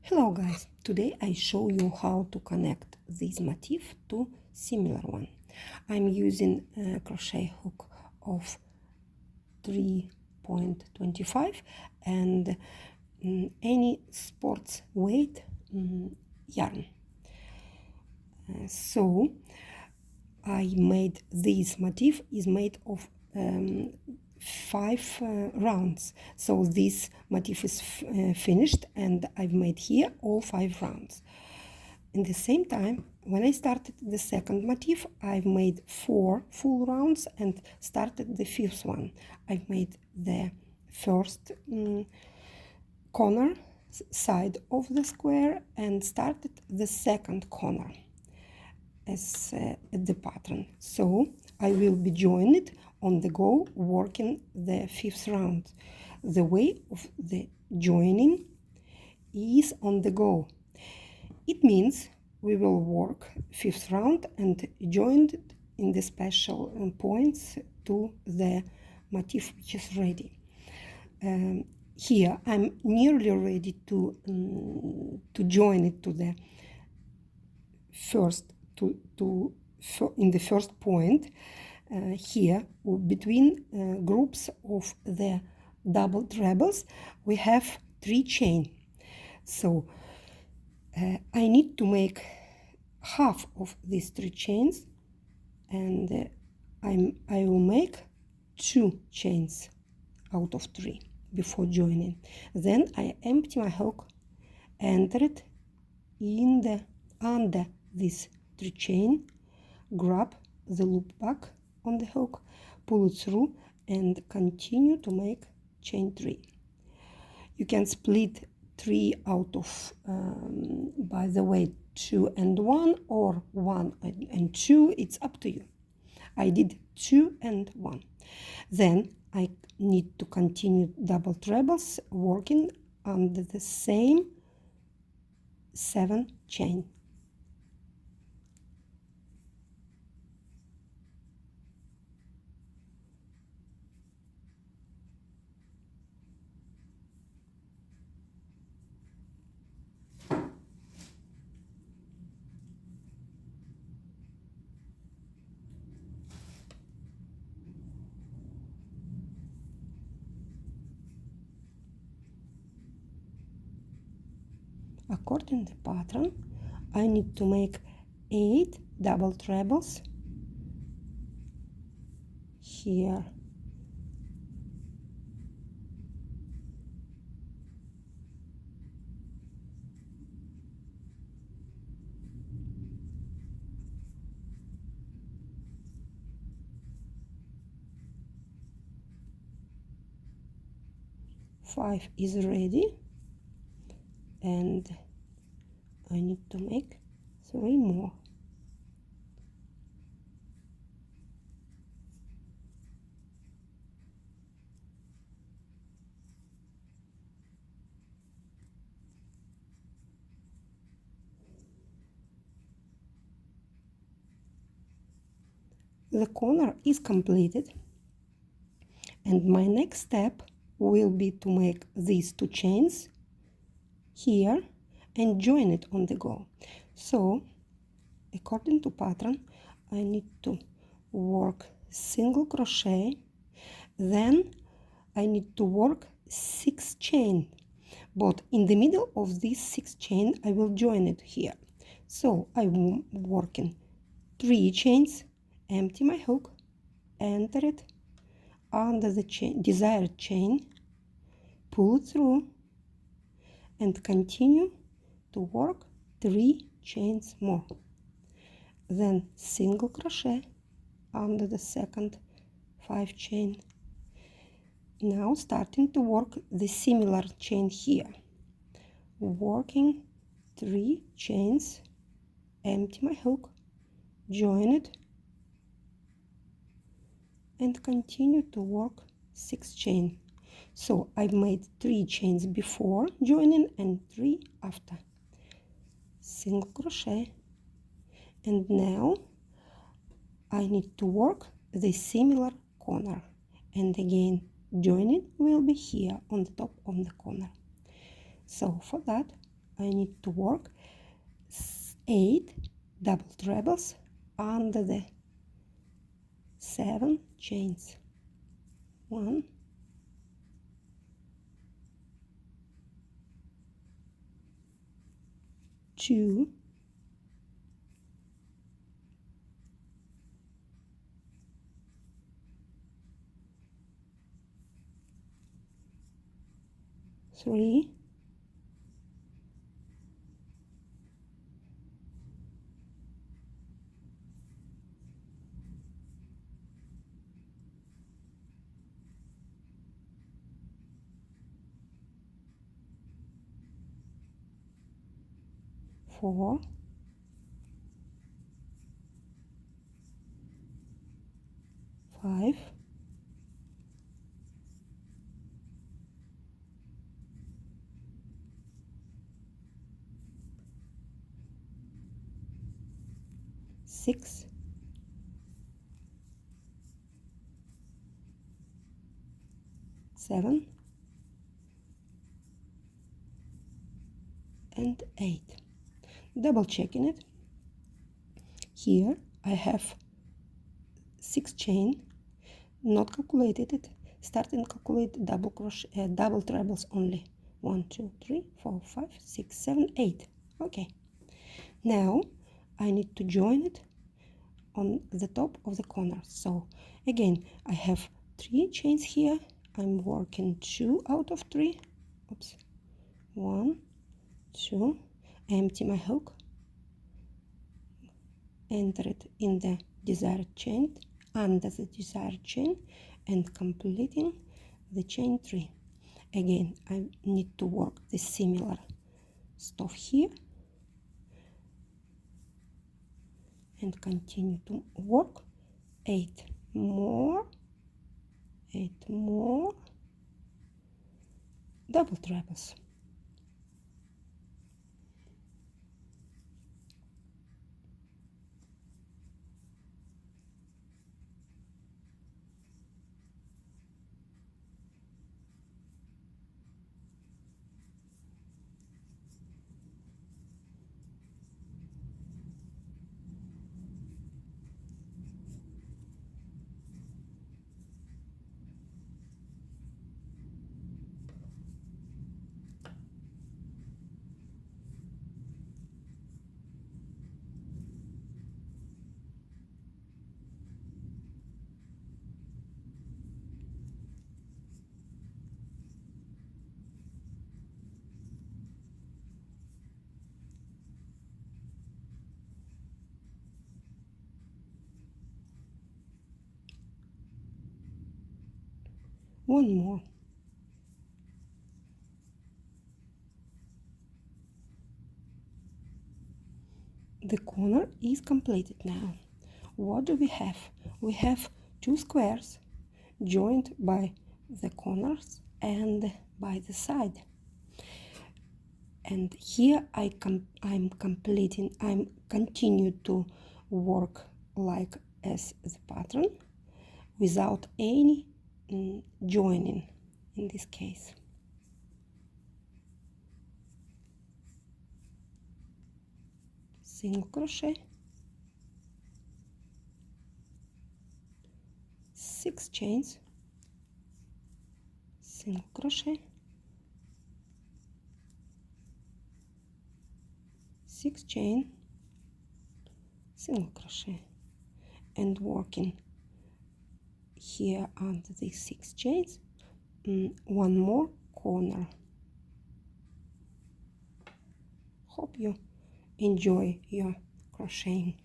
Hello guys, today I show you how to connect this motif to similar one. I'm using a crochet hook of 3.25 and any sports weight yarn. So I made this motif is made of 5 rounds. So this motif is finished and I've made here all 5 rounds. In the same time, when I started the second motif, I've made 4 full rounds and started the 5th one. I've made the first corner side of the square and started the second corner as the pattern. So I will be joined on the go working the 5th round. The way of the joining is on the go. It means we will work 5th round and joined in the special points to the motif which is ready. Here I'm nearly ready to join it to the first in the first point. Here between groups of the double trebles we have 3 chain. So I need to make half of these 3 chains and I will make 2 chains out of 3 before joining. Then I empty my hook, enter it in the under this 3 chain, grab the loop back on the hook, pull it through and continue to make chain 3. You can split 3 out of by the way 2 and 1 or 1 and 2, it's up to you. I did 2 and 1. Then I need to continue double trebles working under the same 7 chain. According to the pattern, I need to make 8 double trebles here. Five is ready and I need to make 3 more. The corner is completed and my next step will be to make these 2 chains here and join it on the go. So according to pattern I need to work single crochet, then I need to work 6 chain, but in the middle of this 6 chain I will join it here. So I'm working 3 chains, empty my hook, enter it under the desired chain, pull it through and continue to work 3 chains more. Then single crochet under the second 5 chain. Now starting to work the similar chain here, working 3 chains, empty my hook, join it and continue to work 6 chain. So I've made 3 chains before joining and 3 after. Single crochet, and now I need to work the similar corner, and again joining will be here on the top of the corner. So for that I need to work 8 double trebles under the 7 chains. 1, 2, 3, 4, 5, 6, 7, and 8. Double checking it. Here I have 6 chain, not calculated it. Start and calculate double crochet, double trebles only. 1, 2, 3, 4, 5, 6, 7, 8. Okay. Now I need to join it on the top of the corner. So again, I have 3 chains here. I'm working 2 out of 3. Oops. 1, 2. Empty my hook. Enter it in the desired chain, under the desired chain, and completing the chain 3. Again, I need to work the similar stuff here and continue to work 8 more, 8 more double trebles. One more. The corner is completed now. What do we have? We have 2 squares joined by the corners and by the side. And here I'm continue to work like as the pattern without any joining in this case. Single crochet, 6 chains, single crochet, 6 chain, single crochet, and working here under these 6 chains, 1 more corner. Hope you enjoy your crocheting.